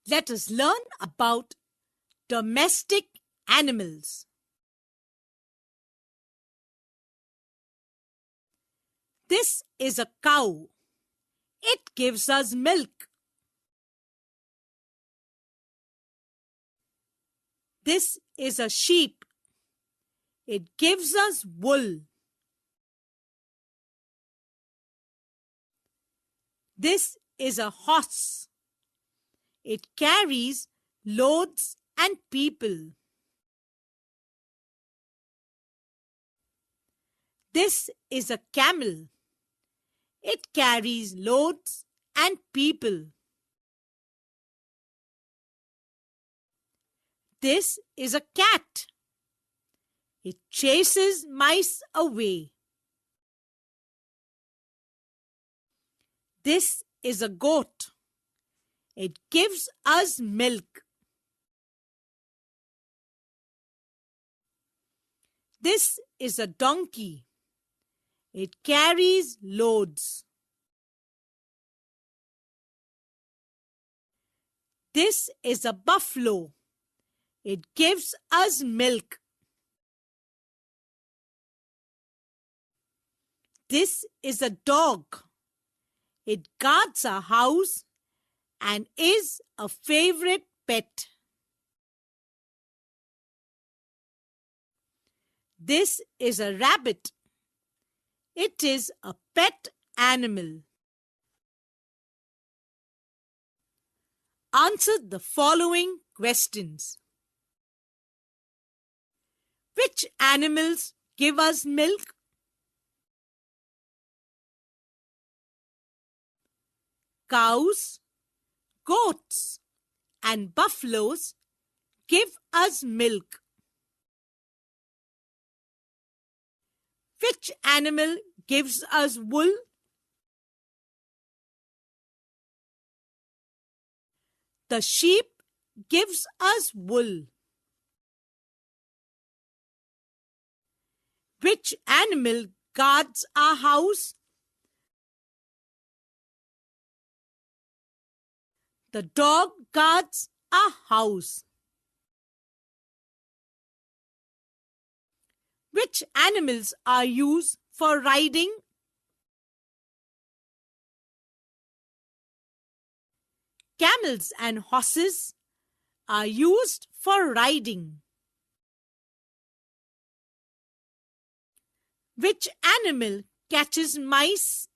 Let us learn about domestic animals. This is a cow. It gives us milk. This is a sheep. It gives us wool. This is a horse. It carries loads and people. This is a camel. It carries loads and people. This is a cat. It chases mice away. This is a goat. It gives us milk. This is a donkey. It carries loads. This is a buffalo. It gives us milk. This is a dog. It guards our house and is a favorite pet. This is a rabbit. It is a pet animal. Answer the following questions. Which animals give us milk? Cows, goats, and buffaloes give us milk. Which animal gives us wool? The sheep gives us wool. Which animal guards our house? The dog guards our house. Which animals are used for riding? Camels and horses are used for riding. Which animal catches mice?